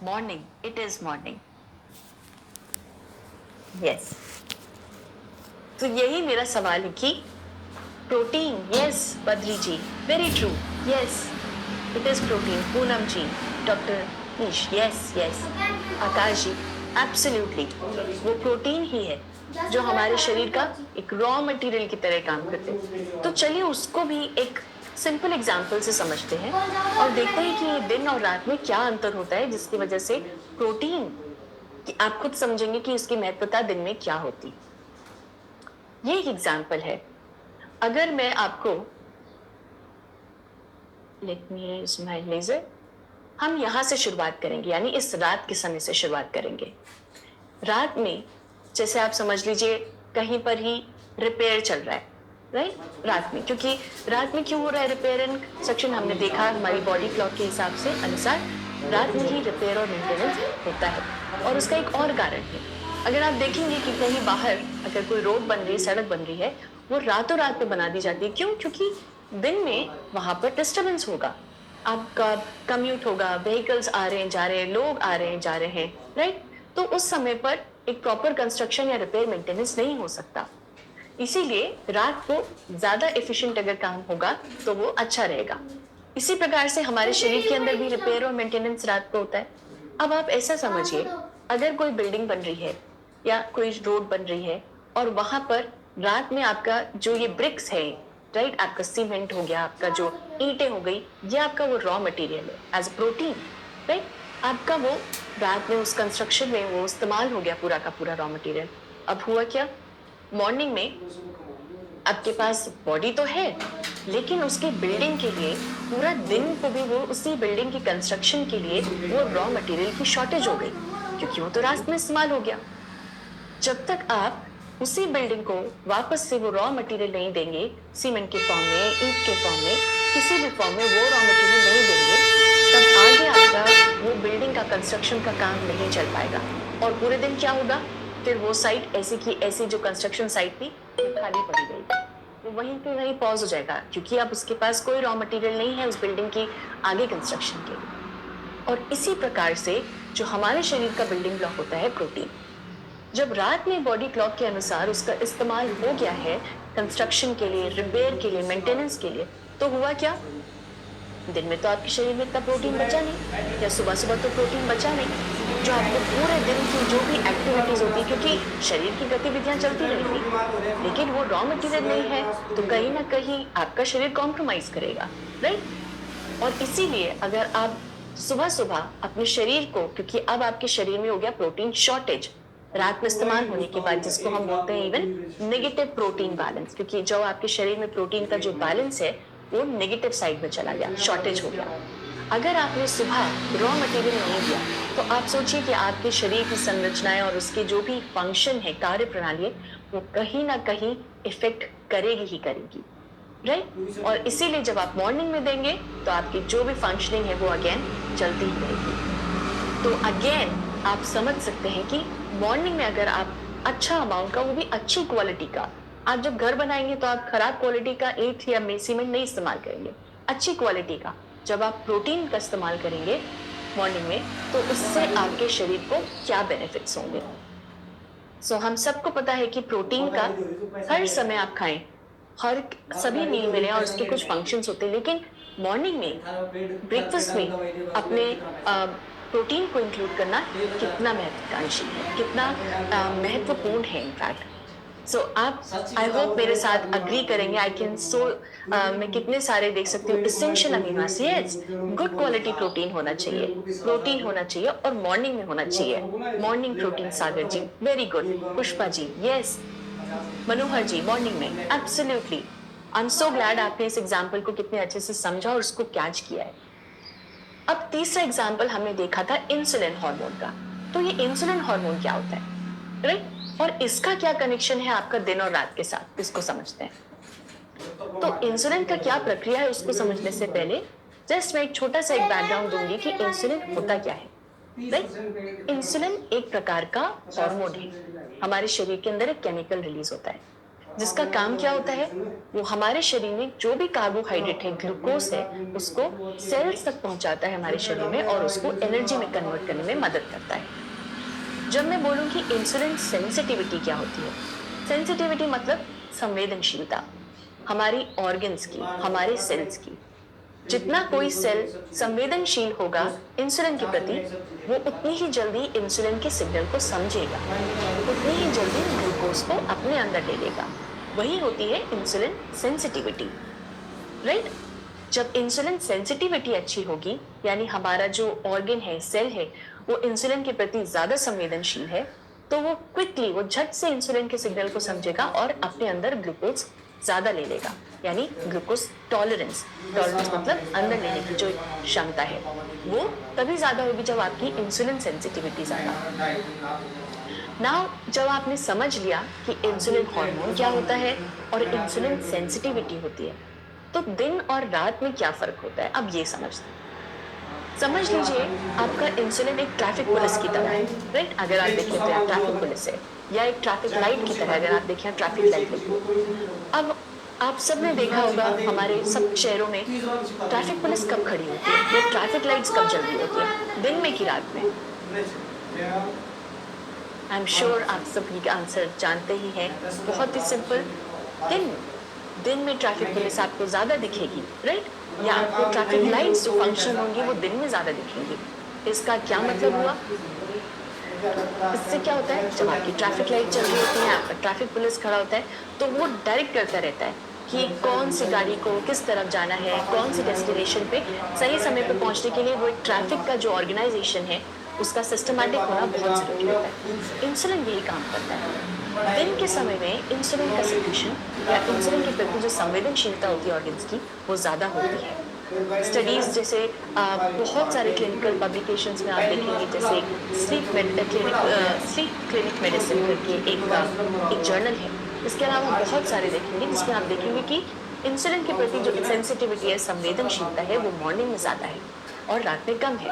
Morning, it is morning. Yes, तो यही मेरा सवाल है कि protein, yes Badri ji, very true, yes it is protein. Poonam ji, doctor Neesh, yes yes, Akash ji, absolutely वो प्रोटीन ही है जो हमारे शरीर का एक रॉ मटेरियल की तरह काम करते हैं। तो चलिए उसको भी एक सिंपल एग्जाम्पल से समझते हैं और देखते हैं कि दिन और रात में क्या अंतर होता है, जिसकी वजह से प्रोटीन कि आप खुद समझेंगे कि इसकी महत्वता दिन में क्या होती। ये एक एग्जाम्पल है। अगर मैं आपको, let me use my laser, हम यहां से शुरुआत करेंगे, यानी इस रात के समय से शुरुआत करेंगे। रात में जैसे आप समझ लीजिए कहीं पर ही रिपेयर चल रहा है, राइट? रात में, क्योंकि रात में क्यों हो रहा है रिपेयर एंड कंस्ट्रक्शन, हमने देखा हमारी बॉडी क्लॉक के हिसाब से अनुसार रात में ही रिपेयर और मेंटेनेंस होता है। और उसका एक और कारण है, अगर आप देखेंगे कि कहीं बाहर अगर कोई रोड बन रही है, सड़क बन रही है, वो रातों रात में बना दी जाती है। क्यों? क्योंकि दिन में वहां पर डिस्टर्बेंस होगा, आपका कम्यूट होगा, व्हीकल्स आ रहे हैं जा रहे हैं, लोग आ रहे हैं जा रहे हैं, राइट? तो उस समय पर एक प्रॉपर कंस्ट्रक्शन या रिपेयर मेंटेनेंस नहीं हो सकता। इसीलिए रात को ज्यादा एफिशिएंट अगर काम होगा तो वो अच्छा रहेगा। इसी प्रकार से हमारे शरीर के अंदर भी रिपेयर और मेंटेनेंस रात को होता है। अब आप ऐसा समझिए, अगर कोई बिल्डिंग बन रही है या कोई रोड बन रही है और वहां पर रात में आपका जो ये ब्रिक्स है, राइट, आपका सीमेंट हो गया, आपका जो ईंटें हो गई, ये आपका वो रॉ मटेरियल है एज अ प्रोटीन, राइट? आपका वो रात में उस कंस्ट्रक्शन में वो इस्तेमाल हो गया पूरा का पूरा रॉ मटेरियल। अब हुआ क्या, मॉर्निंग में आपके पास बॉडी तो है, लेकिन उसकी बिल्डिंग के लिए पूरा दिन को भी वो उसी बिल्डिंग की कंस्ट्रक्शन के लिए वो रॉ मटेरियल की शॉर्टेज हो गई, क्योंकि वो तो रात में इस्तेमाल हो गया। जब तक आप उसी बिल्डिंग को वापस से वो रॉ मटेरियल नहीं देंगे, सीमेंट के फॉर्म में, ईंट के फॉर्म में, किसी भी फॉर्म में वो रॉ मटेरियल नहीं देंगे, तब आगे आपका वो बिल्डिंग का कंस्ट्रक्शन का काम नहीं चल पाएगा। और पूरे दिन क्या होगा, फिर वो साइट ऐसी की ऐसी जो कंस्ट्रक्शन साइट थी वो खाली पड़ी रहेगी, वो वहीं पे वहीं पॉज हो जाएगा, क्योंकि अब उसके पास कोई रॉ मटेरियल नहीं है उस बिल्डिंग की आगे कंस्ट्रक्शन के लिए। और इसी प्रकार से जो हमारे शरीर का बिल्डिंग ब्लॉक होता है प्रोटीन, जब रात में बॉडी क्लॉक के अनुसार उसका इस्तेमाल हो गया है कंस्ट्रक्शन के लिए, रिपेयर के लिए, मेंटेनेंस के लिए, तो हुआ क्या, दिन में तो आपके शरीर में इतना प्रोटीन बचा नहीं, या सुबह सुबह तो प्रोटीन बचा नहीं जो आपको पूरे दिन की जो भी एक्टिविटीज होती, क्योंकि शरीर की गतिविधियां चलती रहेंगी, लेकिन वो रॉ मटेरियल नहीं है तो कहीं ना कहीं आपका शरीर कॉम्प्रोमाइज करेगा, राइट? और इसीलिए अगर आप सुबह सुबह अपने शरीर को, क्योंकि अब आपके शरीर में हो गया प्रोटीन शॉर्टेज रात में इस्तेमाल होने के बाद, जिसको हम बोलते हैं इवन नेगेटिव प्रोटीन बैलेंस, क्योंकि जो आपके शरीर में प्रोटीन का जो बैलेंस है वो नेगेटिव साइड में चला गया, शॉर्टेज हो गया। अगर आपने सुबह रॉ मटेरियल नहीं दिया तो आप सोचिए कि आपके शरीर की संरचनाएं और उसके जो भी फंक्शन है, कार्य प्रणाली है, वो कहीं ना कहीं इफेक्ट करेगी ही करेगी, राइट? और इसीलिए जब आप मॉर्निंग में देंगे तो आपकी जो भी फंक्शनिंग है वो अगेन चलती ही रहेगी। तो अगेन आप समझ सकते हैं कि मॉर्निंग में अगर आप अच्छा अमाउंट का, वो भी अच्छी क्वालिटी का, आप जब घर बनाएंगे तो आप खराब क्वालिटी का ईंट या सीमेंट नहीं इस्तेमाल करेंगे, अच्छी क्वालिटी का जब आप प्रोटीन का इस्तेमाल करेंगे मॉर्निंग में, तो उससे आपके शरीर को क्या बेनिफिट्स होंगे। सो हम सबको पता है कि प्रोटीन का हर समय आप खाएं, हर सभी मील में लें और उसके कुछ फंक्शंस होते हैं, लेकिन मॉर्निंग में ब्रेकफास्ट में अपने प्रोटीन को इंक्लूड करना कितना महत्वाकांक्षी है, कितना महत्वपूर्ण है इनफैक्ट। सो आप, आई होप मेरे साथ अग्री करेंगे। आई कैन सो, मैं कितने सारे देख सकती हूँ essential amino acid, yes, good quality protein होना चाहिए, प्रोटीन होना चाहिए और मॉर्निंग में होना चाहिए, मॉर्निंग प्रोटीन। सागर जी very good, Pushpa ji yes, मनोहर जी मॉर्निंग में absolutely. I am so glad आपने इस एग्जाम्पल को कितने अच्छे से समझा और उसको कैच किया है। अब तीसरा एग्जाम्पल हमने देखा था इंसुलिन हार्मोन का। तो ये इंसुलिन हार्मोन क्या होता है, राइट? और इसका क्या कनेक्शन है आपका दिन और रात के साथ, इसको समझते हैं। तो इंसुलिन का क्या प्रक्रिया है उसको समझने से पहले जस्ट मैं एक छोटा सा एक बैकग्राउंड दूंगी कि इंसुलिन होता क्या है, राइट? इंसुलिन एक प्रकार का हार्मोन है, हमारे शरीर के अंदर एक केमिकल रिलीज होता है। जिसका काम क्या होता है, वो हमारे शरीर में जो भी कार्बोहाइड्रेट है, ग्लूकोज है, उसको सेल्स तक पहुंचाता है हमारे शरीर में और उसको एनर्जी में कन्वर्ट करने में मदद करता है। जब मैं बोलूं कि इंसुलिन सेंसिटिविटी क्या होती है, सेंसिटिविटी मतलब संवेदनशीलता, हमारी ऑर्गन्स की, हमारे सेल्स की। जितना कोई सेल संवेदनशील होगा इंसुलिन के प्रति, वो उतनी ही जल्दी इंसुलिन के सिग्नल को समझेगा, उतनी ही जल्दी ग्लूकोज को अपने अंदर ले लेगा। वही होती है इंसुलिन सेंसिटिविटी, राइट। जब इंसुलिन सेंसिटिविटी अच्छी होगी, यानी हमारा जो ऑर्गन है, सेल है, वो इंसुलिन के प्रति ज्यादा संवेदनशील है, तो वो क्विकली, वो झट से इंसुलिन के सिग्नल को समझेगा और अपने अंदर ग्लूकोज ज्यादा ले लेगा, यानी ग्लूकोज टॉलरेंस। टॉलरेंस मतलब अंदर लेने की जो क्षमता है, वो तभी ज्यादा होगी जब आपकी इंसुलिन सेंसिटिविटी ज्यादा। नाउ जब आपने समझ लिया कि इंसुलिन हार्मोन क्या होता है और इंसुलिन सेंसिटिविटी होती है, तो दिन और रात में क्या फर्क होता है, अब ये समझ लीजिए आपका इंसुलिन एक ट्रैफिक पुलिस की तरह है, राइट। अगर आप देखें तो आप ट्रैफिक पुलिस है, या एक ट्रैफिक लाइट की तरह, अगर आप देखें ट्रैफिक लाइट है। अब आप सबने देखा होगा हमारे सब शहरों में ट्रैफिक पुलिस कब खड़ी होती है या ट्रैफिक लाइट्स कब जल रही होती है, दिन में कि रात में? आई एम श्योर आप सब ये आंसर जानते ही हैं, बहुत ही सिंपल। दिन में ट्रैफिक पुलिस आपको ज्यादा दिखेगी, राइट, या आपको ट्रैफिक लाइट्स जो फंक्शन होंगी वो दिन में ज्यादा दिखेंगी। इसका क्या मतलब हुआ? इससे क्या होता है, जब आपकी ट्रैफिक लाइट चल रही होती है, आपका ट्रैफिक पुलिस खड़ा होता है, तो वो डायरेक्ट करता रहता है कि कौन सी गाड़ी को किस तरफ जाना है, कौन सी डेस्टिनेशन पे सही समय पे पहुंचने के लिए। वो एक ट्रैफिक का जो ऑर्गेनाइजेशन है, उसका सिस्टमैटिक होना बहुत जरूरी होता है। इंसुलिन यही काम करता है। दिन के समय में इंसुलिन का सिक्रीशन या इंसुलिन के प्रति जो संवेदनशीलता होती है ऑर्गन्स की, वो ज्यादा होती है। स्टडीज जैसे बहुत सारे क्लिनिकल पब्लिकेशंस में आप देखेंगे, जैसे स्लीप क्लिनिक मेडिसिन करके एक जर्नल है। इसके अलावा बहुत सारे देखेंगे जिसमें आप देखेंगे कि इंसुलिन के प्रति जो सेंसिटिविटी है, संवेदनशीलता है, वो मॉर्निंग में ज्यादा है और रात में कम है।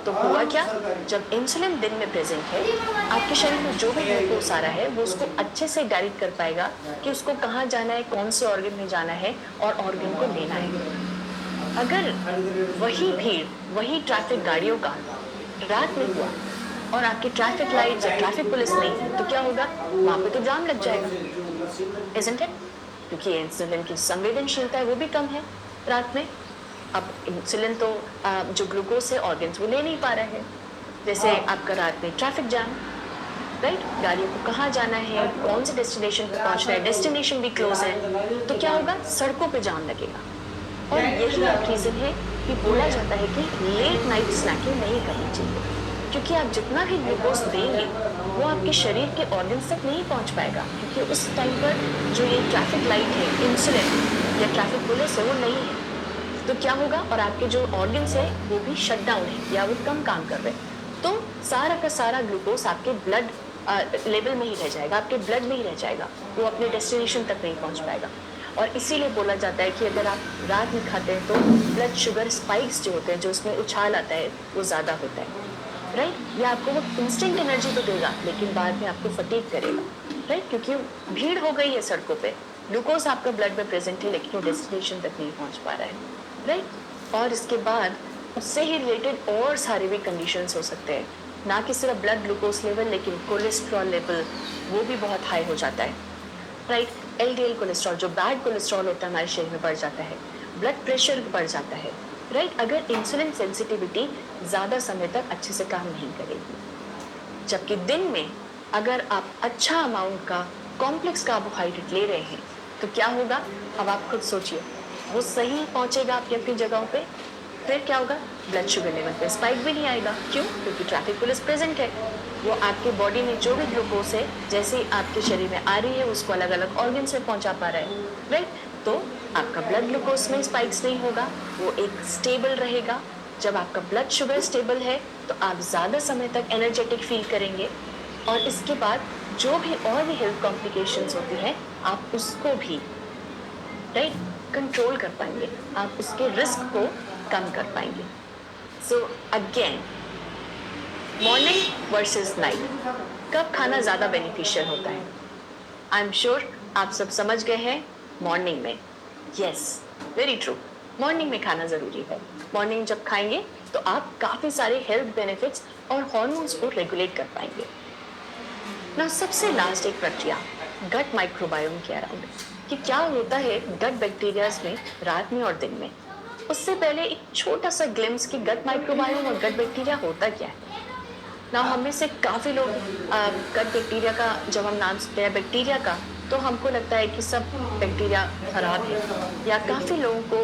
तो हुआ क्या, जब इंसुलिन दिन में प्रेजेंट है, आपके शरीर में जो भी ग्लूकोज आ रहा है वो उसको अच्छे से डायरेक्ट कर पाएगा कि उसको कहाँ जाना है, कौन से ऑर्गन में जाना है और ऑर्गन को लेना है। अगर वही भीड़, वही ट्रैफिक गाड़ियों का रात में हुआ और आपकी ट्रैफिक लाइट या ट्रैफिक पुलिस नहीं, तो क्या होगा, वहां पे तो जाम लग जाएगा, isn't it? क्योंकि इंसुलिन की संवेदनशीलता है वो भी कम है रात में। अब इंसुलिन तो जो ग्लूकोज है ऑर्गन्स वो ले नहीं पा रहे हैं। जैसे आपका रात में ट्रैफिक जाम, राइट, गाड़ियों को कहाँ जाना है, कौन से डेस्टिनेशन पे पहुंचना है, डेस्टिनेशन भी क्लोज है, तो क्या होगा, सड़कों पे जाम लगेगा। और यही एक रीजन है कि बोला जाता है कि लेट नाइट स्नैकिंग नहीं करनी चाहिए, क्योंकि आप जितना भी ग्लूकोज देंगे वो आपके शरीर के ऑर्गन्स तक नहीं पहुंच पाएगा, क्योंकि उस टाइम पर जो ये ट्रैफिक लाइट है, इंसुलिन या ट्रैफिक पुलिस है, वो नहीं है। तो क्या होगा, और आपके जो ऑर्गन्स है वो भी शट डाउन है या वो कम काम कर रहे हैं, तो सारा का सारा ग्लूकोज आपके ब्लड लेवल में ही रह जाएगा, आपके ब्लड में ही रह जाएगा, वो अपने डेस्टिनेशन तक नहीं पहुंच पाएगा। और इसीलिए बोला जाता है कि अगर आप रात में खाते हैं तो ब्लड शुगर स्पाइक्स जो होते हैं, जो उसमें उछाल आता है, वो ज़्यादा होता है, राइट। ये आपको वो इंस्टेंट एनर्जी तो देगा, लेकिन बाद में आपको फटीग करेगा, राइट, क्योंकि भीड़ हो गई है सड़कों पे, ग्लूकोज आपका ब्लड में प्रेजेंट है लेकिन वो डेस्टिनेशन तक नहीं पहुंच पा रहा है, राइट। और इसके बाद उससे ही रिलेटेड और सारे भी कंडीशंस हो सकते हैं, ना कि सिर्फ ब्लड ग्लूकोज लेवल, लेकिन कोलेस्ट्रॉल लेवल वो भी बहुत हाई हो जाता है, राइट। एलडीएल कोलेस्ट्रॉल, जो बैड कोलेस्ट्रॉल होता है, हमारे शरीर में बढ़ जाता है, ब्लड प्रेशर बढ़ जाता है, राइट, अगर इंसुलिन सेंसिटिविटी ज़्यादा समय तक अच्छे से काम नहीं करेगी। जबकि दिन में अगर आप अच्छा अमाउंट का कॉम्प्लेक्स कार्बोहाइड्रेट ले रहे हैं, तो क्या होगा, अब आप खुद सोचिए, वो सही पहुंचेगा आपकी अपनी जगहों पे, फिर क्या होगा, ब्लड शुगर लेवल पे स्पाइक भी नहीं आएगा। क्यों? क्योंकि ट्रैफिक पुलिस प्रेजेंट है, वो आपके बॉडी में जो भी ग्लूकोज है, जैसे ही आपके शरीर में आ रही है, उसको अलग अलग ऑर्गन्स में पहुंचा पा रहा है, राइट। तो आपका ब्लड ग्लूकोज में स्पाइक्स नहीं होगा, वो एक स्टेबल रहेगा। जब आपका ब्लड शुगर स्टेबल है तो आप ज़्यादा समय तक एनर्जेटिक फील करेंगे, और इसके बाद जो भी और भी हेल्थ कॉम्प्लिकेशंस होती हैं, आप उसको भी, राइट, कंट्रोल कर पाएंगे, आप उसके रिस्क को कम कर पाएंगे। So again, morning versus night, कब खाना ज़्यादा बेनिफिशियल होता है? आई एम श्योर आप सब समझ गए हैं मॉर्निंग में। यस, वेरी ट्रू, मॉर्निंग में खाना जरूरी है। मॉर्निंग जब खाएंगे तो आप काफी सारे हेल्थ बेनिफिट्स और हॉर्मोन्स को रेगुलेट कर पाएंगे ना। सबसे लास्ट एक प्रक्रिया गट माइक्रोबायोम के अराउंड, कि क्या होता है गट बैक्टीरियाज में रात में और दिन में। उससे पहले एक छोटा सा ग्लिम्स कि गट माइक्रोबायोम और गट बैक्टीरिया होता क्या है ना। हम में से काफी लोग गट बैक्टीरिया का जब हम नाम सुनते हैं बैक्टीरिया का, तो हमको लगता है कि सब बैक्टीरिया खराब है। या काफी लोगों को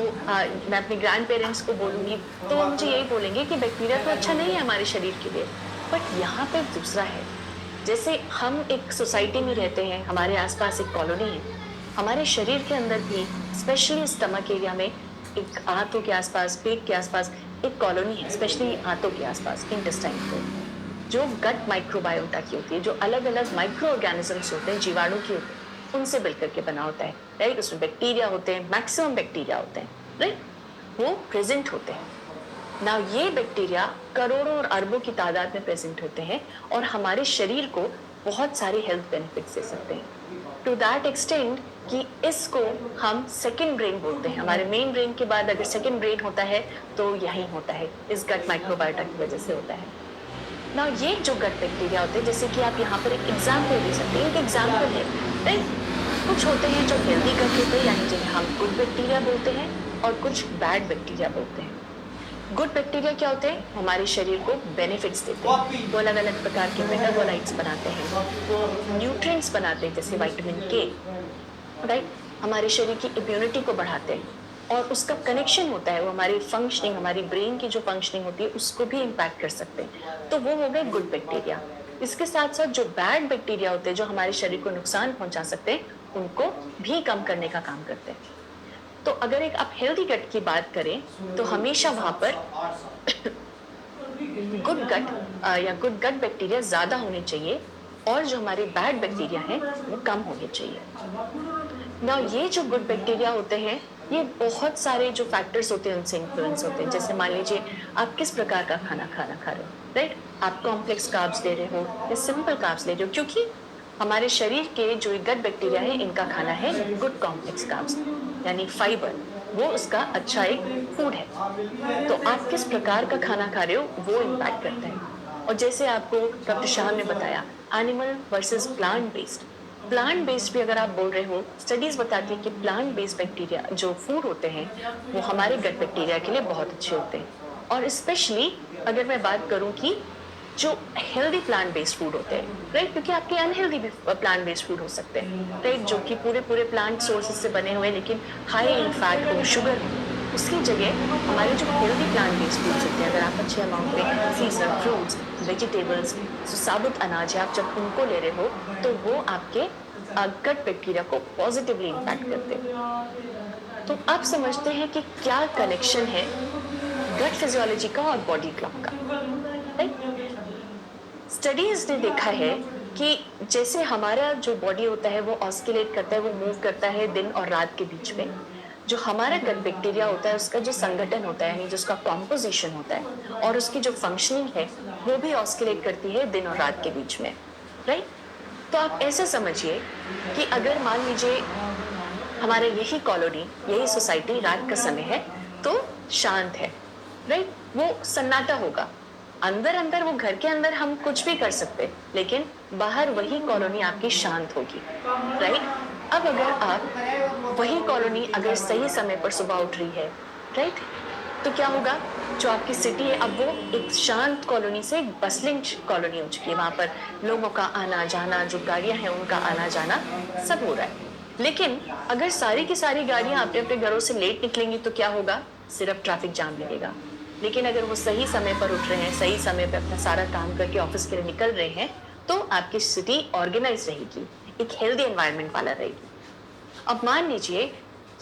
मैं अपने ग्रैंड पेरेंट्स को बोलूंगी तो वो मुझे यही बोलेंगे कि बैक्टीरिया तो अच्छा नहीं है हमारे शरीर के लिए। बट यहाँ पे दूसरा है, जैसे हम एक सोसाइटी में रहते हैं, हमारे आसपास एक कॉलोनी है, हमारे शरीर के अंदर भी स्पेशली स्टमक एरिया में एक आंतों के आसपास, पेट के आसपास एक कॉलोनी है, स्पेशली आंतों के आसपास इंटेस्टाइन को, जो गट माइक्रोबायोटा की होती है, जो अलग अलग माइक्रो ऑर्गेनिजम्स होते हैं, जीवाणु की होते हैं, उनसे मिलकर के बना होता है। राइट, उसमें बैक्टीरिया होते हैं, मैक्सिमम बैक्टीरिया होते हैं, राइट, वो प्रेजेंट होते हैं ना। ये बैक्टीरिया करोड़ों और अरबों की तादाद में प्रेजेंट होते हैं और हमारे शरीर को बहुत सारे हेल्थ बेनिफिट्स दे सकते हैं, टू दैट एक्सटेंड कि इसको हम सेकंड ब्रेन बोलते हैं। हमारे मेन ब्रेन के बाद अगर सेकंड ब्रेन होता है तो यही होता है, इस गट माइक्रोबायोटा की वजह से होता है ना। ये जो गट बैक्टीरिया होते हैं, जैसे कि आप यहाँ पर एक एग्जाम्पल दे सकते हैं, एक एग्जाम्पल है, राइट। कुछ होते हैं जो हेल्दी गट होते हैं, यानी जिन्हें हम गुड बैक्टीरिया बोलते हैं, और कुछ बैड बैक्टीरिया बोलते हैं। गुड बैक्टीरिया क्या होते हैं, हमारे शरीर को बेनिफिट्स देते हैं, वो अलग अलग प्रकार के मेटाबोलाइट्स बनाते हैं, वो न्यूट्रिएंट्स बनाते हैं जैसे विटामिन के, राइट, हमारे शरीर की इम्यूनिटी को बढ़ाते हैं, और उसका कनेक्शन होता है, वो हमारी फंक्शनिंग, हमारी ब्रेन की जो फंक्शनिंग होती है उसको भी इम्पैक्ट कर सकते हैं। तो वो हो गए गुड बैक्टीरिया। इसके साथ साथ जो बैड बैक्टीरिया होते हैं, जो हमारे शरीर को नुकसान पहुंचा सकते हैं, उनको भी कम करने का काम करते हैं। तो अगर एक आप हेल्दी गट की बात करें तो हमेशा वहां पर गुड गट या गुड गट बैक्टीरिया ज्यादा होने चाहिए, और जो हमारे बैड बैक्टीरिया हैं वो कम होने चाहिए ना। ये जो गुड बैक्टीरिया होते हैं, ये बहुत सारे जो फैक्टर्स होते हैं उनसे इन्फ्लुएंस होते हैं। जैसे मान लीजिए आप किस प्रकार का खाना खा रहे हो, राइट, आप कॉम्प्लेक्स कार्ब्स ले रहे हो या सिंपल कार्ब्स ले रहे हो, क्योंकि हमारे शरीर के जो गट बैक्टीरिया है इनका खाना है गुड कॉम्प्लेक्स कार्ब्स, यानी फाइबर, वो उसका अच्छा एक फूड है। तो आप किस प्रकार का खाना खा रहे हो वो इम्पैक्ट करता है। और जैसे आपको डॉक्टर शाह ने बताया, animal versus plant based, plant based भी अगर आप बोल रहे हो, स्टडीज बताती है कि प्लांट बेस्ड बैक्टीरिया जो फूड होते हैं वो हमारे गट बैक्टीरिया के लिए बहुत अच्छे होते हैं। और स्पेशली अगर मैं बात करूं कि जो हेल्दी प्लांट बेस्ड फूड होते हैं, राइट, क्योंकि आपके अनहेल्दी भी प्लांट बेस्ड फूड हो सकते हैं, राइट, जो कि पूरे पूरे प्लांट सोर्सेज से बने हुए लेकिन हाई इन फैट हो, शुगर हो। उसकी जगह हमारे जो हेल्दी प्लांट बेस्ड फूड्स होते हैं, अगर आप अच्छे अमाउंट में सीजनल फ्रूट्स, वेजिटेबल्स, साबुत अनाज है, आप जब उनको ले रहे हो तो वो आपके गट बैक्टीरिया को पॉजिटिवली इम्पैक्ट करते हैं। तो आप समझते हैं कि क्या कनेक्शन है गट फिजियोलॉजी का और बॉडी क्लॉक का, राइट। स्टडीज ने देखा है कि जैसे हमारा जो बॉडी होता है वो ऑस्किलेट करता है, वो मूव करता है दिन और रात के बीच में, जो हमारा गट बैक्टीरिया होता है उसका जो संगठन होता है, यानी जिसका कॉम्पोजिशन होता है और उसकी जो फंक्शनिंग है वो भी ऑस्किलेट करती है दिन और रात के बीच में, राइट। तो आप ऐसे समझिए कि अगर मान लीजिए हमारे यही कॉलोनी, यही सोसाइटी रात का समय है तो शांत है, राइट, वो सन्नाटा होगा, अंदर अंदर वो घर के अंदर हम कुछ भी कर सकते, लेकिन बाहर वही कॉलोनी आपकी शांत होगी, राइट। अब अगर आप वही कॉलोनी अगर सही समय पर सुबह उठ रही है, राइट, तो क्या होगा, जो आपकी सिटी है अब वो एक शांत कॉलोनी से एक बसलिंग कॉलोनी हो चुकी है, वहां पर लोगों का आना जाना, जो गाड़ियां हैं उनका आना जाना सब हो रहा है। लेकिन अगर सारी की सारी गाड़ियां अपने अपने घरों से लेट निकलेंगी तो क्या होगा, सिर्फ ट्रैफिक जाम लगेगा। लेकिन अगर वो सही समय पर उठ रहे हैं, सही समय पर अपना सारा काम करके ऑफिस के लिए निकल रहे हैं, तो आपकी सिटी ऑर्गेनाइज रहेगी, एक हेल्दी एनवायरनमेंट वाला रहेगी। अब मान लीजिए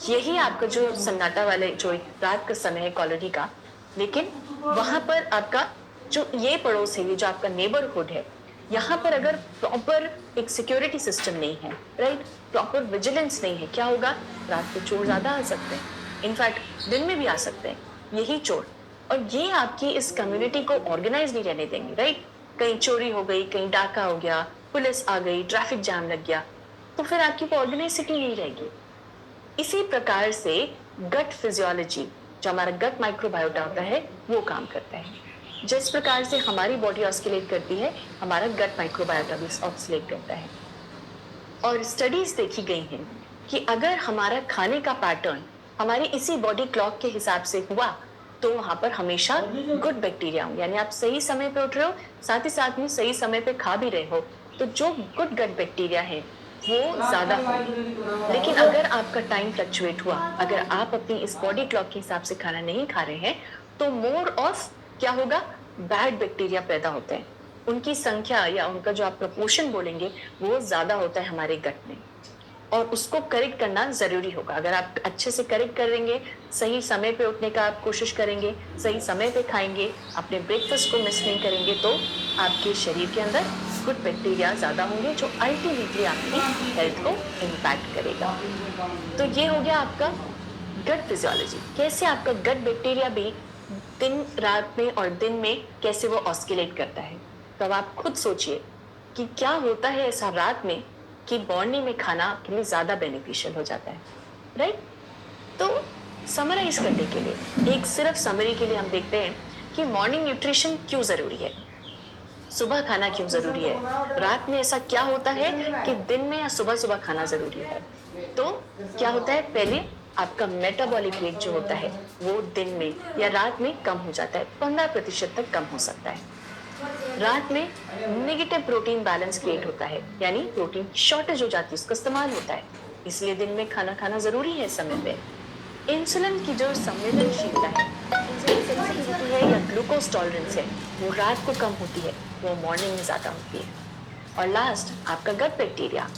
यही आपका जो सन्नाटा वाले जो रात का समय है कॉलोनी का, लेकिन वहां पर आपका जो ये पड़ोस है, ये जो आपका नेबरहुड है, यहाँ पर अगर प्रॉपर एक सिक्योरिटी सिस्टम नहीं है, राइट, प्रॉपर विजिलेंस नहीं है, क्या होगा, रात को चोर ज्यादा आ सकते हैं, इनफैक्ट दिन में भी आ सकते हैं यही चोर, और ये आपकी इस कम्युनिटी को ऑर्गेनाइज नहीं रहने देंगे, राइट। कहीं चोरी हो गई, कहीं डाका हो गया, पुलिस आ गई, ट्रैफिक जाम लग गया, तो फिर आपकी वो ऑर्गेनाइसिटी नहीं रहेगी। इसी प्रकार से गट फिजियोलॉजी, जो हमारा गट माइक्रोबायोटा होता है, वो काम करता है। जिस प्रकार से हमारी बॉडी ऑस्किलेट करती है, हमारा गट माइक्रोबायोटा भी ऑस्किलेट करता है। और स्टडीज देखी गई हैं कि अगर हमारा खाने का पैटर्न हमारी इसी बॉडी क्लॉक के हिसाब से हुआ, तो वहां पर हमेशा गुड बैक्टीरिया होंगे। यानी आप सही समय पे उठ रहे हो, साथ ही साथ में सही समय पे खा भी रहे हो, तो जो गुड गट बैक्टीरिया है वो ज्यादा होंगे। लेकिन अगर आपका टाइम फ्लक्चुएट हुआ, अगर आप अपनी इस बॉडी क्लॉक के हिसाब से खाना नहीं खा रहे हैं, तो मोर ऑफ क्या होगा, बैड बैक्टीरिया पैदा होते हैं। उनकी संख्या या उनका जो आप प्रपोर्शन बोलेंगे वो ज्यादा होता है हमारे गट में, और उसको करेक्ट करना जरूरी होगा। अगर आप अच्छे से करेक्ट करेंगे, सही समय पे उठने का आप कोशिश करेंगे, सही समय पे खाएंगे, अपने ब्रेकफास्ट को मिस नहीं करेंगे, तो आपके शरीर के अंदर गुड बैक्टीरिया ज्यादा होंगे, जो अल्टीमेटली आपकी हेल्थ को इम्पैक्ट करेगा। तो ये हो गया आपका गट फिजियोलॉजी, कैसे आपका गट बैक्टीरिया भी दिन रात में और दिन में कैसे वो ऑस्किलेट करता है। तो अब आप खुद सोचिए कि क्या होता है ऐसा रात में कि मॉर्निंग में खाना आपके लिए ज्यादा बेनिफिशियल हो जाता है, राइट। तो समराइज करने के लिए, एक सिर्फ समरी के लिए हम देखते हैं कि मॉर्निंग न्यूट्रिशन क्यों जरूरी है, सुबह खाना क्यों जरूरी है, रात में ऐसा क्या होता है कि दिन में या सुबह सुबह खाना जरूरी है। तो क्या होता है, पहले आपका मेटाबॉलिक रेट जो होता है वो दिन में या रात में कम हो जाता है, 15% तक कम हो सकता है। रात में नेगेटिव प्रोटीन बैलेंस क्रिएट होता है, यानी प्रोटीन की शॉर्टेज हो जाती है, उसका इस्तेमाल होता है, इसलिए दिन में खाना खाना जरूरी है समय पे। इंसुलिन की जो संवेदनशीलता है, इंसुलिन सेंसिटिविटी है या ग्लूकोज टॉलरेंस है, वो रात को कम होती है, वो मॉर्निंग में ज्यादा होती है। और लास्ट आपका गट बैक्टीरिया,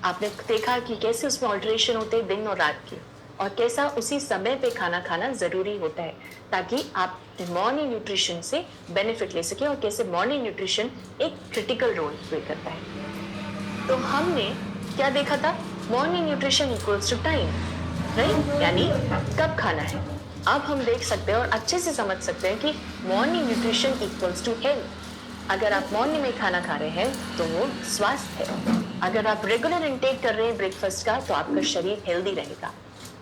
आपने देखा कि कैसे उसमें ऑल्टरेशन होते हैं दिन और रात के, और कैसा उसी समय पे खाना खाना जरूरी होता है ताकि आप मॉर्निंग न्यूट्रिशन से बेनिफिट ले सके, और कैसे मॉर्निंग न्यूट्रिशन एक क्रिटिकल रोल प्ले करता है। तो हमने क्या देखा था, morning nutrition equals to time, right, यानी कब खाना है। अब हम देख सकते हैं और अच्छे से समझ सकते हैं कि morning nutrition equals to health. अगर आप मॉर्निंग में खाना खा रहे हैं तो वो स्वास्थ्य है। अगर आप रेगुलर इंटेक कर रहे हैं ब्रेकफास्ट का, तो आपका शरीर हेल्दी रहेगा।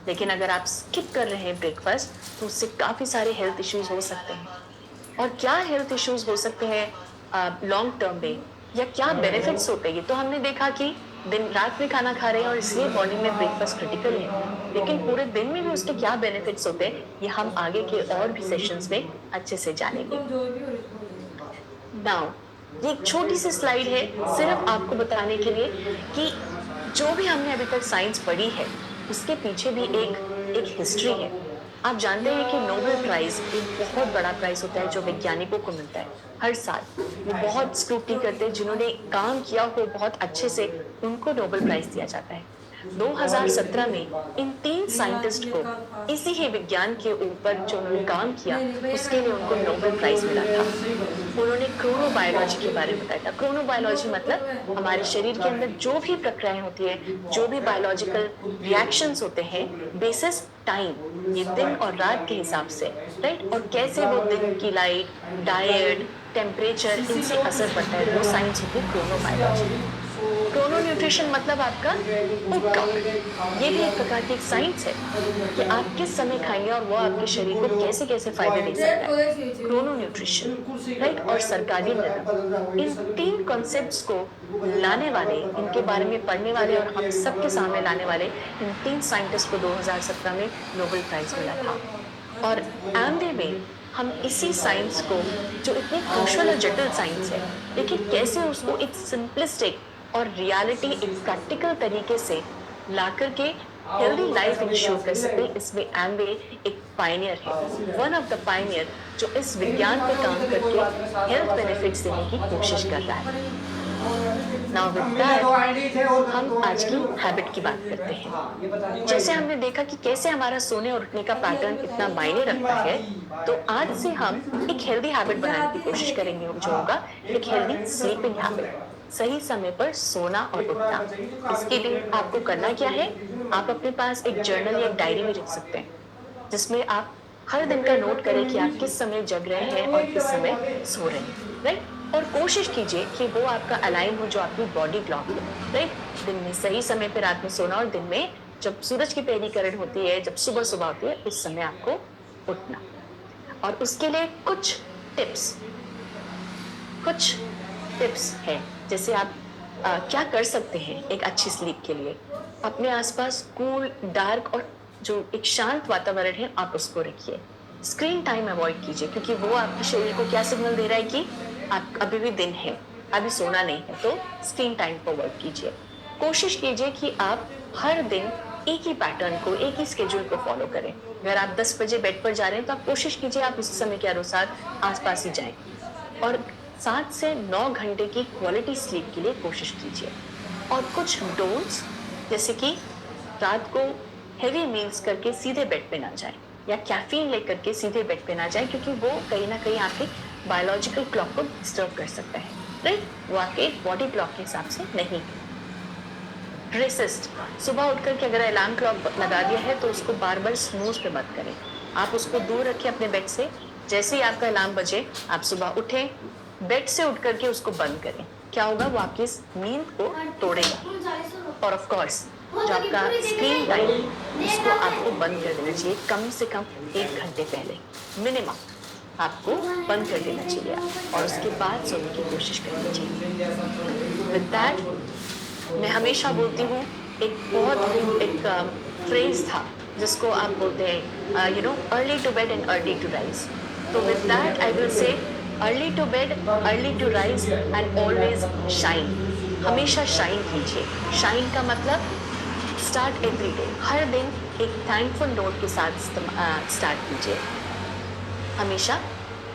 लेकिन अगर आप स्किप कर रहे हैं ब्रेकफास्ट, तो उससे काफी सारे हेल्थ इश्यूज हो सकते हैं। और क्या हेल्थ इश्यूज हो सकते हैं लॉन्ग टर्म में, या क्या बेनिफिट्स होते हैं, तो हमने देखा कि दिन रात में खाना खा रहे हैं और इसलिए मॉर्निंग में ब्रेकफास्ट क्रिटिकल है, लेकिन पूरे दिन में भी उसके क्या बेनिफिट्स होते हैं, ये हम आगे के और भी सेशंस में अच्छे से जानेंगे। नाउ ये एक छोटी सी स्लाइड है सिर्फ आपको बताने के लिए कि जो भी हमने अभी तक साइंस पढ़ी है, उसके पीछे भी एक हिस्ट्री है। आप जानते हैं कि नोबेल प्राइज एक बहुत बड़ा प्राइज होता है जो वैज्ञानिकों को मिलता है हर साल। वो बहुत स्क्रूटनी करते हैं, जिन्होंने काम किया हो बहुत अच्छे से, उनको नोबेल प्राइज दिया जाता है। 2017 में इन 3 साइंटिस्ट को इसी ही विज्ञान के ऊपर जो उन्होंने काम किया, उसके लिए उनको नोबेल प्राइज मिला था। उन्होंने क्रोनोबायोलॉजी के बारे में बताया था। क्रोनोबायोलॉजी मतलब हमारे शरीर के अंदर जो भी प्रक्रियाएं होती है, जो भी बायोलॉजिकल रिएक्शंस होते हैं, बेसिस टाइम, ये दिन और रात के हिसाब से, राइट, और कैसे वो दिन की लाइट, डाइट, टेम्परेचर, इनसे असर पड़ता है, वो साइंस होती है क्रोनोबायोलॉजी। क्रोनो न्यूट्रिशन मतलब आपका फूड क्लॉक, ये भी एक प्रकार की साइंस है कि आप किस समय खाएंगे और वो आपके शरीर को कैसे कैसे फायदे दे सकता है। क्रोनो न्यूट्रिशन, राइट, और सर्काडियन रिदम, इन 3 कॉन्सेप्ट्स को लाने वाले, इनके बारे में पढ़ने वाले और हम सबके सामने लाने वाले इन 3 साइंटिस्ट को 2017 में नोबेल प्राइज मिला था। और एमवे में हम इसी साइंस को, जो इतनी क्रूशियल और जटिल साइंस है, लेकिन कैसे उसको एक सिंपलिस्टिक और रियलिटी एक प्रैक्टिकल तरीके से ला करके हेल्दी लाइफ इंश्योर कर सकते हैं, इसमें एमवे एक पायनियर है, वन ऑफ द पायनियर, जो इस विज्ञान पे काम करके हेल्थ बेनिफिट्स देने की कोशिश कर रहा है। नाउ विद दैट हम आज की हैबिट की बात करते हैं। जैसे हमने देखा कि कैसे हमारा सोने और उठने का पैटर्न इतना मायने रखता है, तो आज से हम एक हेल्दी हैबिट बनाने की कोशिश करेंगे, जो होगा एक हेल्दी स्लीपिंग हैबिट, सही समय पर सोना और उठना। इसके लिए आपको करना क्या है, आप अपने पास एक जर्नल या एक डायरी में लिख सकते हैं, जिसमें आप हर दिन का नोट करें कि आप किस समय जग रहे हैं और किस समय सो रहे हैं, राइट। और कोशिश कीजिए कि वो आपका अलाइन हो जो आपकी बॉडी क्लॉक है, राइट? दिन में सही समय पे रात में सोना और दिन में जब सूरज की पहली किरण होती है, जब सुबह-सुबह होती है, उस समय आपको उठना। और उसके लिए कुछ टिप्स हैं, जैसे आप क्या कर सकते हैं एक अच्छी स्लीप के लिए। अपने आसपास कूल, डार्क और जो एक शांत वातावरण है, आप उसको रखिए। स्क्रीन टाइम अवॉइड कीजिए क्योंकि वो आपके शरीर को क्या सिग्नल दे रहा है कि आप अभी भी दिन है, अभी सोना नहीं है, तो स्क्रीन टाइम को अवॉइड कीजिए। कोशिश कीजिए कि आप हर दिन एक ही पैटर्न को, एक ही स्केड्यूल को फॉलो करें। अगर आप 10 बजे बेड पर जा रहे हैं, तो आप कोशिश कीजिए आप उसी समय के अनुसार आस-पास ही जाएँ और 7 से 9 घंटे की क्वालिटी स्लीप के लिए कोशिश कीजिए। और कुछ डोंट्स, जैसे कि रात को हेवी मील्स करके सीधे बेड पे ना जाएँ या कैफ़ीन लेकर के सीधे बेड पे ना जाएँ क्योंकि वो कहीं न कहीं आपके बायोलॉजिकल क्लॉक को डिस्टर्ब कर सकता है, राइट? वो आपके बॉडी क्लॉक के हिसाब से नहीं है। रेसिस्ट, सुबह उठ कर के अगर अलार्म क्लॉक लगा दिया है तो उसको बार-बार स्नूज़ पे मत करें। आप उसको दूर रखें अपने बेड से। जैसे ही आपका अलार्म बजे, आप सुबह उठें, बेड से उठ कर के उसको बंद करें। क्या होगा? वो आपकी इस नींद को तोड़ेगा। और ऑफ कोर्स जो आपका स्क्रीन टाइम, उसको आपको बंद कर देना चाहिए कम से कम 1 घंटे पहले, मिनिमम आपको बंद कर देना चाहिए और उसके बाद सोने की कोशिश करनी चाहिए। विद दैट, मैं हमेशा बोलती हूँ, एक बहुत एक फ्रेज था जिसको आप बोलते हैं early to bed and early to rise. तो with that I will say early to bed, early to rise and always shine. हमेशा शाइन कीजिए। शाइन का मतलब स्टार्ट एवरी डे, हर दिन एक थैंकफुल नोट के साथ स्टार्ट कीजिए। हमेशा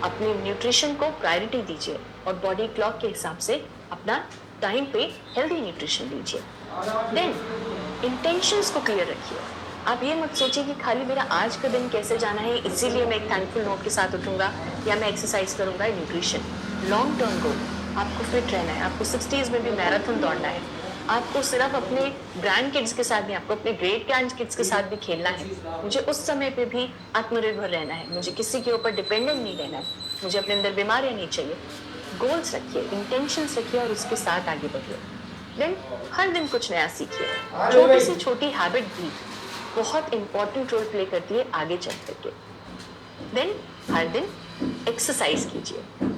अपने न्यूट्रिशन को प्रायोरिटी दीजिए और बॉडी क्लॉक के हिसाब से अपना टाइम पे हेल्दी न्यूट्रिशन लीजिए। देन इंटेंशंस को क्लियर रखिए। आप ये मत सोचिए कि खाली मेरा आज का दिन कैसे जाना है, इसीलिए मैं एक थैंकफुल नोट के साथ उठूंगा या मैं एक्सरसाइज करूंगा। न्यूट्रिशन लॉन्ग टर्म गोल, आपको फिट रहना है, आपको 60s में भी मैराथन दौड़ना है, आपको सिर्फ अपने ग्रैंड किड्स के साथ नहीं, आपको अपने ग्रेट ग्रैंड किड्स के साथ भी खेलना है। मुझे उस समय पे भी आत्मनिर्भर रहना है, मुझे किसी के ऊपर डिपेंडेंट नहीं रहना है, मुझे अपने अंदर बीमारियां नहीं चाहिए। गोल्स रखिए, इंटेंशंस रखिए और उसके साथ आगे बढ़िए। देन हर दिन कुछ नया सीखिए। छोटी सी छोटी हैबिट भी बहुत इंपॉर्टेंट रोल प्ले करती है आगे चल करके। देन हर दिन एक्सरसाइज कीजिए,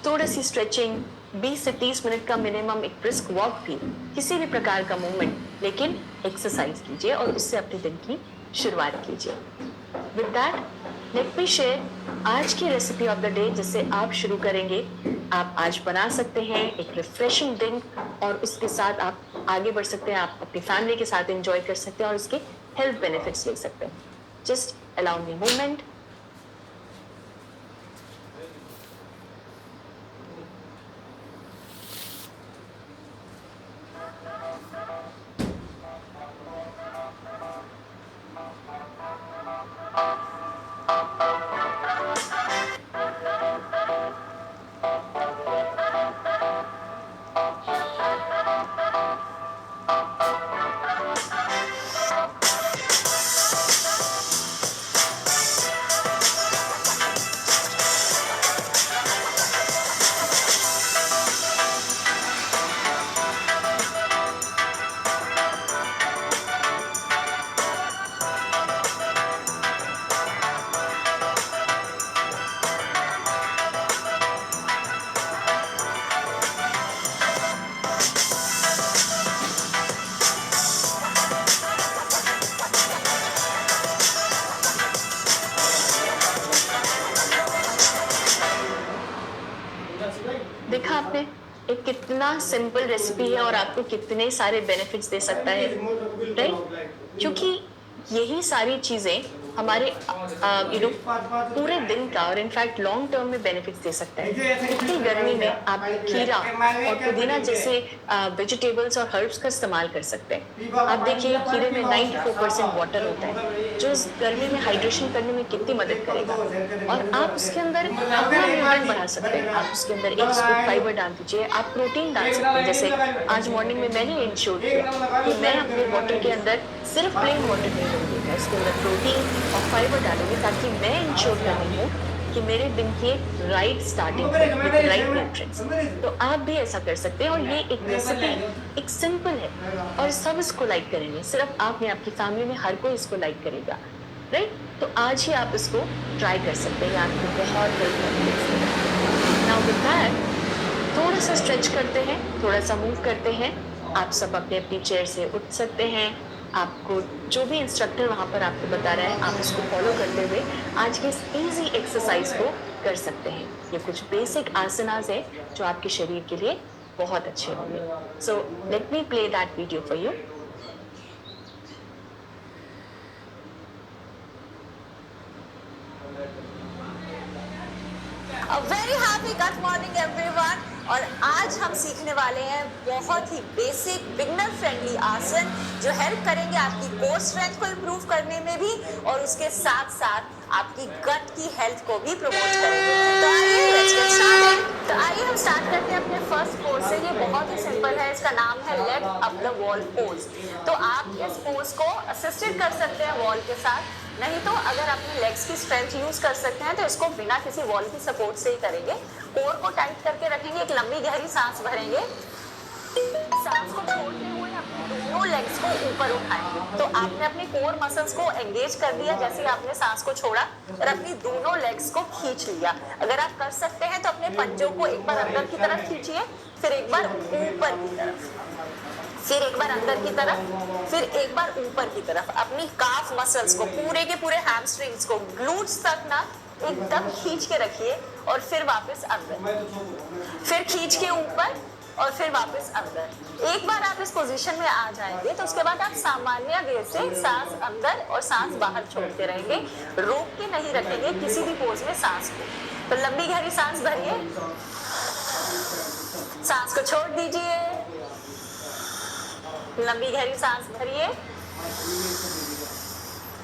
थोड़ी सी स्ट्रेचिंग, 20 से 30 मिनट का मिनिमम एक ब्रिस्क वॉक भी, किसी भी प्रकार का मूवमेंट, लेकिन एक्सरसाइज कीजिए और उससे अपने दिन की शुरुआत कीजिए। With that, let me share आज की रेसिपी ऑफ द डे जिससे आप शुरू करेंगे। आप आज बना सकते हैं एक रिफ्रेशिंग दिन और उसके साथ आप आगे बढ़ सकते हैं, आप अपनी फैमिली के साथ एंजॉय कर सकते हैं और उसके हेल्थ बेनिफिट्स ले सकते हैं। Just allow me moment. देखा आपने एक कितना सिंपल रेसिपी है और आपको कितने सारे बेनिफिट्स दे सकता है, राइट? क्योंकि यही सारी चीजें हमारे पूरे दिन का और इनफैक्ट लॉन्ग टर्म में बेनिफिट्स दे सकता है। इतनी गर्मी में आप खीरा और पुदीना जैसे वेजिटेबल्स और हर्ब्स का इस्तेमाल कर सकते हैं। आप देखिए खीरे में 94% वाटर होता है जो इस गर्मी में हाइड्रेशन करने में कितनी मदद करेगा। और आप उसके अंदर अपना न्यूट्रिएंट बढ़ा सकते हैं। आप उसके अंदर एक स्कूप फाइबर डाल दीजिए, आप प्रोटीन डाल सकते हैं। जैसे आज मॉर्निंग में मैंने इंश्योर किया कि मैं अपने वाटर के अंदर सिर्फ प्लेन वाटर नहीं लूंगी, मैं उसके अंदर प्रोटीन और फाइबर डालूंगी ताकि मैं इंश्योर कर रही हूँ कि मेरे दिन की एक right starting with right nutrients. तो आप भी ऐसा कर सकते हैं और ये एक रेसिपी एक सिंपल है और सब इसको लाइक करेंगे, सिर्फ आप नहीं आपकी फैमिली में हर कोई इसको लाइक करेगा, राइट? तो आज ही आप इसको ट्राई कर सकते हैं, आपको बहुत हेल्प करेगा। नाउ विद दैट थोड़ा सा स्ट्रेच करते हैं, थोड़ा सा मूव करते हैं। आप सब अपने अपनी चेयर से उठ सकते हैं। आपको जो भी इंस्ट्रक्टर वहाँ पर आपको बता रहा है आप उसको फॉलो करते हुए आज की इस इजी एक्सरसाइज को कर सकते हैं। ये कुछ बेसिक आसनास है जो आपके शरीर के लिए बहुत अच्छे होंगे। So let me play that video for you. A very happy good morning everyone। और आज हम सीखने वाले हैं बहुत ही बेसिक बिगनर फ्रेंडली आसन जो हेल्प करेंगे आपकी कोर स्ट्रेंथ को इम्प्रूव करने में भी और उसके साथ साथ आपकी गट की हेल्थ को भी प्रमोट करेंगे। तो आइए लेट्स गेट स्टार्टेड। तो आइए हम स्टार्ट करते हैं अपने फर्स्ट पोज से। ये बहुत ही सिंपल है, इसका नाम है leg up the wall pose. तो आप इस पोज को असिस्टेड कर सकते हैं वॉल के साथ, नहीं तो अगर अपने लेग्स की स्ट्रेंथ यूज कर सकते हैं तो इसको बिना किसी वॉल की सपोर्ट से ही करेंगे। कोर को टाइट करके रखेंगे, एक लंबी गहरी सांस भरेंगे, सांस को छोड़ते हुए अपने दोनों लेग्स को ऊपर उठाएंगे। तो आपने अपने कोर मसल्स को एंगेज कर दिया जैसे आपने सांस को छोड़ा और अपनी दोनों लेग्स को खींच लिया। अगर आप कर सकते हैं तो अपने पंजों को एक बार अंदर की तरफ खींचिए, फिर एक बार ऊपर की तरफ, फिर एक बार अंदर की तरफ, फिर एक बार ऊपर की तरफ। अपनी काफ मसल्स को पूरे के पूरे हैमस्ट्रिंग्स को ग्लूट्स तक ना एकदम खींच के रखिए और फिर वापस अंदर, फिर खींच के ऊपर और फिर वापस अंदर। एक बार आप इस पोजीशन में आ जाएंगे तो उसके बाद आप सामान्य वे से सांस अंदर और सांस बाहर छोड़ते रहेंगे, रोक के नहीं रखेंगे किसी भी पोज में सांस को। तो लंबी गहरी सांस भरिए, सांस को छोड़ दीजिए, लंबी गहरी सांस भरिए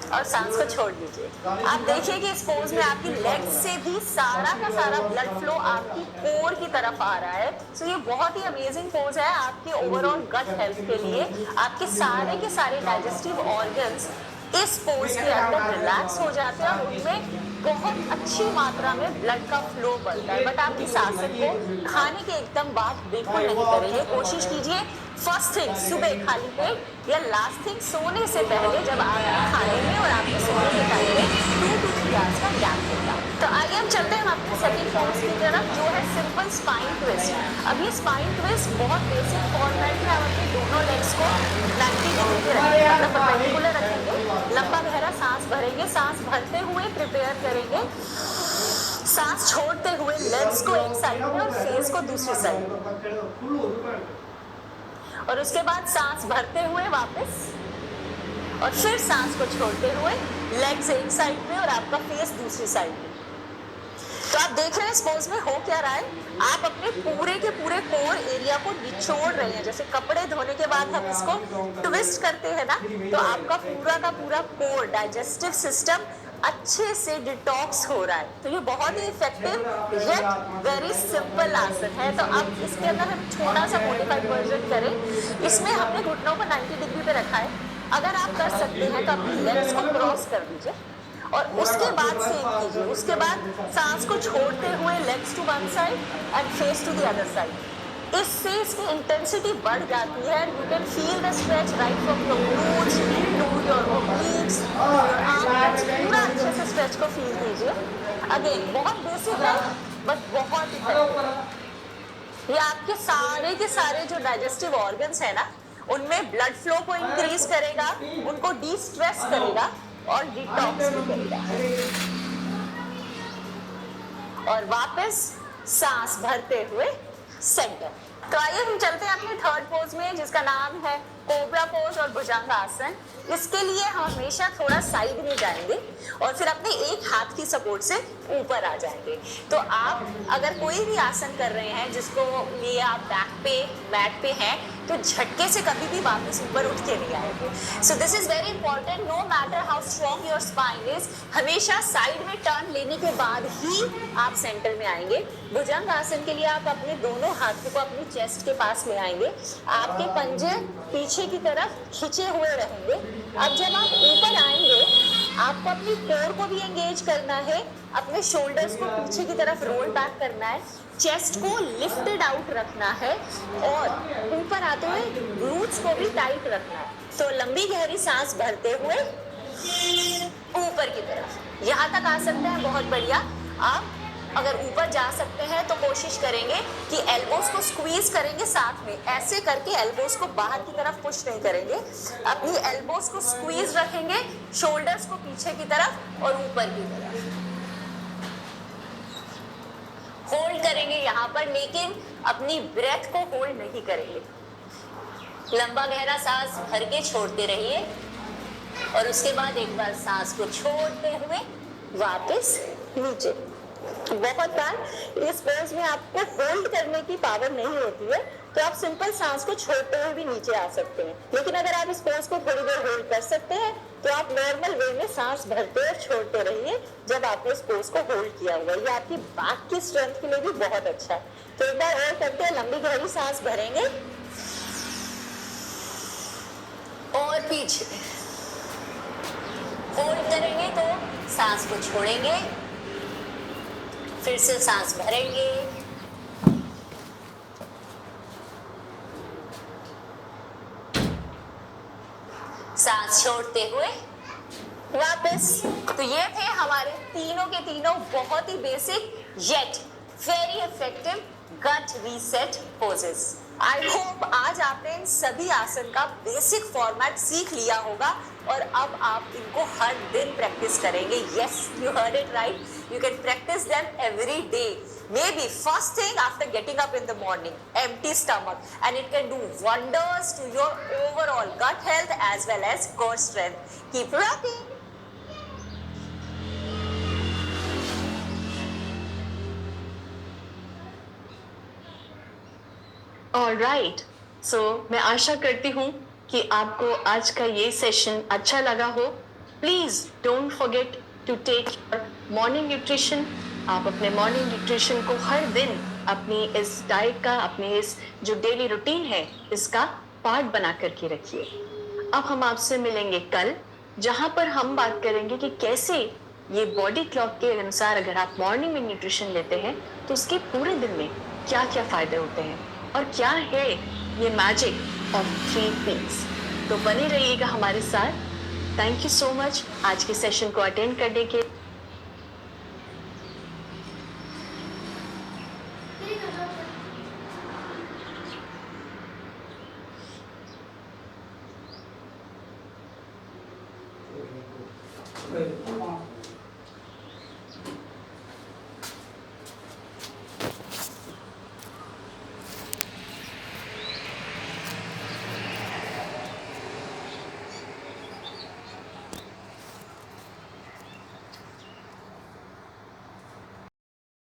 और सांस को छोड़ दीजिए। आप देखिए कि इस पोज में आपकी लेग्स से भी सारा का सारा ब्लड फ्लो आपकी कोर की तरफ आ रहा है। सो ये बहुत ही अमेजिंग पोज है आपकी ओवरऑल गट हेल्थ के लिए। आपके सारे डाइजेस्टिव ऑर्गन्स इस पोज के अंदर रिलैक्स हो जाते हैं और उनमें बहुत अच्छी मात्रा में ब्लड का फ्लो बढ़ता है। बट आप इस आसन को खाने के एकदम बाद बिल्कुल नहीं करेंगे। कोशिश कीजिए फर्स्ट थिंग सुबह खाली पेट या लास्ट थिंग सोने से पहले जब आप खाने में और आपके सोने के टाइम में 2 to 3 आवर्स का गैप होगा। तो आइए हम चलते हैं अपने सेकंड पोज की तरफ जो है सिंपल स्पाइन ट्विस्ट। अब ये स्पाइन ट्विस्ट बहुत बेसिक फॉर्मेट में आप अपने दोनों लेग्स को 90 डिग्री पे रखेंगे, मतलब परपेंडिकुलर रखेंगे, लंबा गहरा सांस भरेंगे, सांस भरते हुए प्रिपेयर करेंगे, सांस छोड़ते हुए लेग्स को एक साइड में और फेस को दूसरी साइड में, और उसके बाद सांस भरते हुए वापस और फिर सांस को छोड़ते हुए लेग्स एक साइड में और आपका फेस दूसरी साइड में। तो आप देख रहे हैं इस पोज में हो क्या रहा है, आप अपने पूरे के पूरे कोर एरिया को निचोड़ रहे हैं। जैसे कपड़े धोने के बाद हम इसको ट्विस्ट करते हैं ना, तो आपका पूरा का पूरा कोर डाइजेस्टिव सिस्टम अच्छे से डिटॉक्स हो रहा है। तो ये बहुत ही इफेक्टिव येट वेरी सिंपल आसन है। तो अब इसके अंदर हम छोटा सा मॉडिफाइड वर्जन करें। इसमें हमने घुटनों को 90 डिग्री पे रखा है। अगर आप कर सकते हैं तो अपनी लेग्स को क्रॉस कर दीजिए और उसके बाद सेम कीजिए। उसके बाद सांस को छोड़ते हुए legs to one side and face to the other side. इससे इसकी इंटेंसिटी बढ़ जाती है। You can feel the stretch right from your glutes to your obliques to your arms. पूरा अच्छे से स्ट्रेच को फील कीजिए। अगेन बहुत बेसिक है बट बहुत इफेक्टिव। ये आपके के सारे जो डाइजेस्टिव ऑर्गन्स है ना, उनमें ब्लड फ्लो को इंक्रीज करेगा, उनको डी स्ट्रेस करेगा और डिटॉक्स भी करेगा। और वापस सांस भरते हुए सेंटर। तो आइए हम चलते हैं अपने थर्ड पोज में जिसका नाम है कोबरा पोज और भुजंग आसन। इसके लिए हम हमेशा थोड़ा साइड में जाएंगे और फिर अपने एक हाथ की सपोर्ट से ऊपर आ जाएंगे। तो आप अगर कोई भी आसन कर रहे हैं जिसको लिए आप बैक पे मैट पे हैं तो झटके से कभी भी वापस ऊपर उठ के नहीं आएंगे। So this is very important. No matter how strong your spine is, हमेशा साइड में टर्न लेने के बाद ही आप सेंटर में आएंगे। भुजंग आसन के लिए आप अपने दोनों हाथों को अपनी चेस्ट के पास ले आएंगे, आपके पंजे पीछे की तरफ खींचे हुए रहेंगे। अब जब आप ऊपर आएंगे आपको अपनी कोर को भी एंगेज करना है, अपने शोल्डर्स को पीछे की तरफ रोल बैक करना है, चेस्ट को लिफ्टेड आउट रखना है और ऊपर आते हुए ग्लूट्स को भी टाइट रखना है। तो लंबी गहरी सांस भरते हुए ऊपर की तरफ यहाँ तक आ सकते हैं, बहुत बढ़िया। आप अगर ऊपर जा सकते हैं तो कोशिश करेंगे कि एल्बोस को स्क्वीज करेंगे, साथ में ऐसे करके एल्बोस को बाहर की तरफ पुश नहीं करेंगे, अपनी एल्बोस को स्क्वीज रखेंगे, शोल्डर्स को पीछे की तरफ और ऊपर की तरफ होल्ड करेंगे यहाँ पर, लेकिन अपनी ब्रेथ को होल्ड नहीं करेंगे। लंबा गहरा सांस भर के छोड़ते रहिए और उसके बाद एक बार सांस को छोड़ते हुए वापस नीचे। बहुत बार इस पोज में आपको होल्ड करने की पावर नहीं होती है, तो आप सिंपल सांस को छोड़ते हुए भी नीचे आ सकते हैं, लेकिन अगर आप इस पोज को थोड़ी देर होल्ड कर सकते हैं तो आप नॉर्मल वे में सांस भरते और छोड़ते रहिए जब आपने इस पोज को होल्ड किया हुआ है। ये आपकी बैक की स्ट्रेंथ के लिए भी बहुत अच्छा है। तो एक बार और करते हैं, लंबी गहरी सांस भरेंगे और पीछे होल्ड करेंगे तो सांस को छोड़ेंगे, फिर से सांस भरेंगे, सांस छोड़ते हुए वापस। तो ये थे हमारे तीनों के तीनों बहुत ही basic yet very effective gut reset poses. I hope आज आपने इन सभी आसन का बेसिक फॉर्मेट सीख लिया होगा और अब आप इनको हर दिन प्रैक्टिस करेंगे। Yes, you heard it right, you can practice them every day, maybe first thing after getting up in the morning, empty stomach, and it can do wonders to your overall gut health as well as core strength. Keep rocking. Alright, so मैं आशा करती हूँ कि आपको आज का ये session अच्छा लगा हो। Please don't forget to take morning nutrition. आप अपने मॉर्निंग न्यूट्रिशन को हर दिन अपनी इस डाइट का, अपनी इस जो डेली रूटीन है, इसका पार्ट बना करके रखिए। अब हम आपसे मिलेंगे कल, जहाँ पर हम बात करेंगे कि कैसे ये बॉडी क्लॉक के अनुसार अगर आप मॉर्निंग में न्यूट्रिशन लेते हैं तो उसके पूरे दिन में क्या क्या फायदे होते हैं और क्या है ये मैजिक ऑफ 3 P's। तो बने रहिएगा हमारे साथ। थैंक यू सो मच आज के सेशन को अटेंड करने के